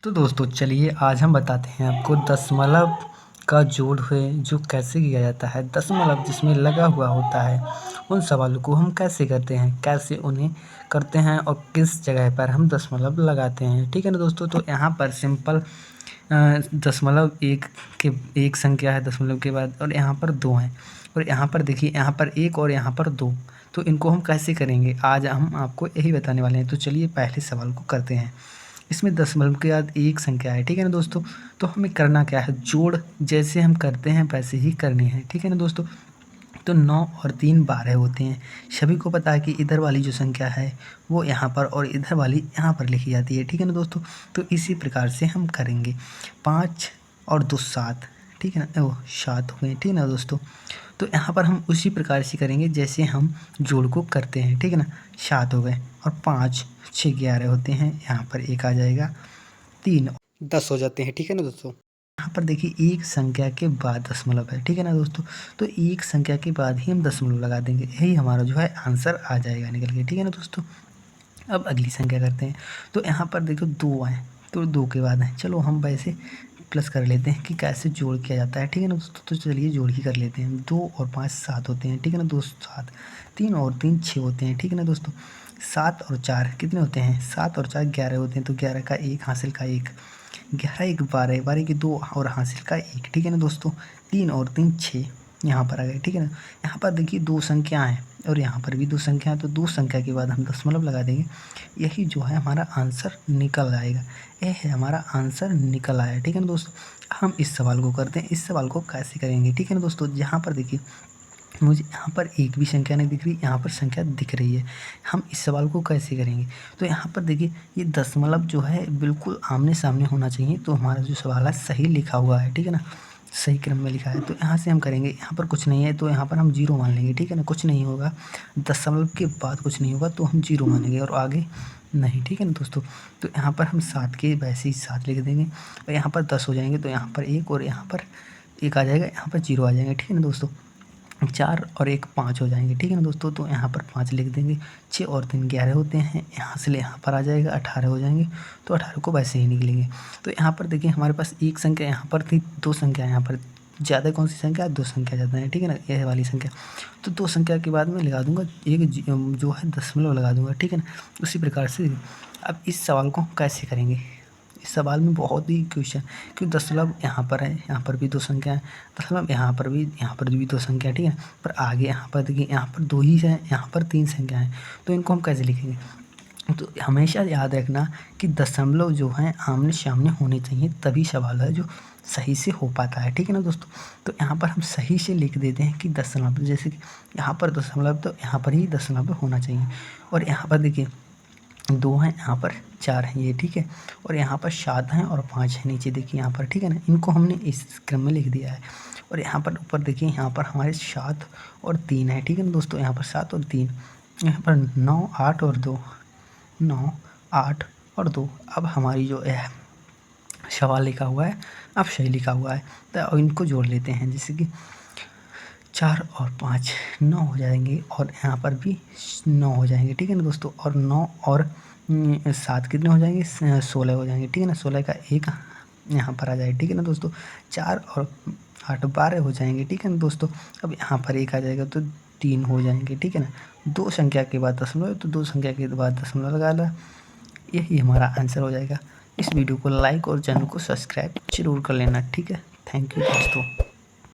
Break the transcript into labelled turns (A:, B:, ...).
A: तो दोस्तों चलिए आज हम बताते हैं आपको दशमलव का जोड़ है जो कैसे किया जाता है। दशमलव जिसमें लगा हुआ होता है उन सवालों को हम कैसे करते हैं, कैसे उन्हें करते हैं और किस जगह पर हम दशमलव लगाते हैं। ठीक है ना दोस्तों। तो यहाँ पर सिंपल दशमलव एक संख्या है दशमलव के बाद, और यहाँ पर दो हैं, और यहाँ पर देखिए यहाँ पर एक और यहाँ पर दो। तो इनको हम कैसे करेंगे आज हम आपको यही बताने वाले हैं। तो चलिए पहले सवाल को करते हैं। इसमें दशमलव के बाद एक संख्या है, ठीक है ना दोस्तों। तो हमें करना क्या है, जोड़ जैसे हम करते हैं वैसे ही करनी है, ठीक है ना दोस्तों। तो 9 और 3 12 होते हैं। सभी को पता है कि इधर वाली जो संख्या है वो यहाँ पर और इधर वाली यहाँ पर लिखी जाती है, ठीक है ना दोस्तों। तो इसी प्रकार से हम करेंगे। 5 और 2 7, ठीक है ना, वो 7 हो गए, ठीक है ना दोस्तों। तो यहाँ पर हम उसी प्रकार से करेंगे जैसे हम जोड़ को करते हैं, ठीक है ना। 7 हो गए और 5 6 11 होते हैं, यहाँ पर एक आ जाएगा, 3 10 हो जाते हैं, ठीक है ना दोस्तों। यहाँ पर देखिए एक संख्या के बाद दशमलव है, ठीक है ना दोस्तों। तो एक संख्या के बाद ही हम दशमलव लगा देंगे, यही हमारा जो है आंसर आ जाएगा निकल के, ठीक है ना दोस्तों। अब अगली संख्या करते हैं। तो यहाँ पर देखो 2 है, तो 2 के बाद है, चलो हम वैसे प्लस कर लेते हैं कि कैसे जोड़ किया जाता है, ठीक है ना दोस्तों। तो चलिए जोड़ ही कर लेते हैं। 2 और 5 7 होते हैं, ठीक है ना दोस्तों। 7 3 और 3 6 होते हैं, ठीक है ना दोस्तों। 7 और 4 कितने होते हैं, 7 और 4 11 होते हैं। तो 11 का 1 हासिल का 1, 11 1 12, 12 की 2 और हासिल का 1, ठीक है ना दोस्तों। 3 और 3 6 यहाँ पर आ गए, ठीक है ना। यहाँ पर देखिए दो संख्या हैं और यहाँ पर भी दो संख्या है, तो दो संख्या के बाद हम दशमलव लगा देंगे, यही जो है हमारा आंसर निकल आएगा। यह है हमारा आंसर निकल आया, ठीक है ना दोस्तों। हम इस सवाल को करते हैं। इस सवाल को कैसे करेंगे, ठीक है ना दोस्तों। यहाँ पर देखिए मुझे यहाँ पर एक भी संख्या नहीं दिख रही, यहाँ पर संख्या दिख रही है। हम इस सवाल को कैसे करेंगे, तो यहाँ पर देखिए ये दशमलव जो है बिल्कुल आमने सामने होना चाहिए, तो हमारा जो सवाल है सही लिखा हुआ है, ठीक है ना, सही क्रम में लिखा है। तो यहाँ से हम करेंगे, यहाँ पर कुछ नहीं है तो यहाँ पर हम 0 मान लेंगे, ठीक है ना। कुछ नहीं होगा, दशमलव के बाद कुछ नहीं होगा तो हम 0 मानेंगे और आगे नहीं, ठीक है ना दोस्तों। तो यहाँ पर हम 7 के वैसे ही 7 लिख देंगे, और यहाँ पर 10 हो जाएंगे, तो यहाँ पर 1 और यहाँ पर 1 आ जाएगा, यहाँ पर 0 आ जाएंगे, ठीक है ना दोस्तों। 4 और 1 5 हो जाएंगे, ठीक है ना दोस्तों। तो यहाँ पर 5 लिख देंगे। 6 और 3 11 होते हैं, यहाँ से यहाँ पर आ जाएगा, 18 हो जाएंगे, तो 18 को वैसे ही निकलेंगे। तो यहाँ पर देखिए हमारे पास एक संख्या यहाँ पर थी, दो संख्या यहाँ पर ज़्यादा, कौन सी संख्या है, दो संख्या ज़्यादा है, ठीक है ना, यह वाली संख्या। तो दो संख्या के बाद मैं लगा दूंगा एक जो है दशमलव लगा दूंगा, ठीक है ना। उसी प्रकार से अब इस सवाल को कैसे करेंगे। इस सवाल में बहुत ही क्वेश्चन, क्योंकि दशमलव यहाँ पर है, यहाँ पर भी दो संख्या है, दशमलव यहाँ पर भी दो संख्या, ठीक है। पर आगे यहाँ पर देखिए यहाँ पर दो ही है, यहाँ पर तीन संख्या है, तो इनको हम कैसे लिखेंगे। तो हमेशा याद रखना कि दशमलव जो है आमने सामने होने चाहिए, तभी सवाल है जो सही से हो पाता है, ठीक है ना दोस्तों। तो यहाँ पर हम सही से लिख देते हैं कि दशमलव, जैसे कि यहाँ पर दशमलव तो यहाँ पर ही दशमलव होना चाहिए, और यहाँ पर देखिए 2 हैं, यहाँ पर 4 हैं, ये ठीक है, और यहाँ पर 7 हैं और 5 हैं नीचे देखिए यहाँ पर, ठीक है ना। इनको हमने इस क्रम में लिख दिया है। और यहाँ पर ऊपर देखिए यहाँ पर हमारे 7 और 3 है, ठीक है ना दोस्तों। यहाँ पर 7 और 3, यहाँ पर 9 8 और 2, 9 8 और 2। अब हमारी जो है सवाल लिखा हुआ है, अब सही लिखा हुआ है, तो इनको जोड़ लेते हैं। जैसे कि 4 और 5 9 हो जाएंगे, और यहाँ पर भी 9 हो जाएंगे, ठीक है ना दोस्तों। और 9 और 7 कितने हो जाएंगे, 16 हो जाएंगे, ठीक है ना। 16 का 1 यहाँ पर आ जाएगा, ठीक है ना दोस्तों। 4 और 8 12 हो जाएंगे, ठीक है ना दोस्तों। अब यहाँ पर 1 आ जाएगा तो 3 हो जाएंगे, ठीक है ना। दो संख्या के बाद दशमलव, तो दो संख्या के बाद दशमलव लगा ला, यही हमारा आंसर हो जाएगा। इस वीडियो को लाइक और चैनल को सब्सक्राइब जरूर कर लेना, ठीक है। थैंक यू दोस्तों।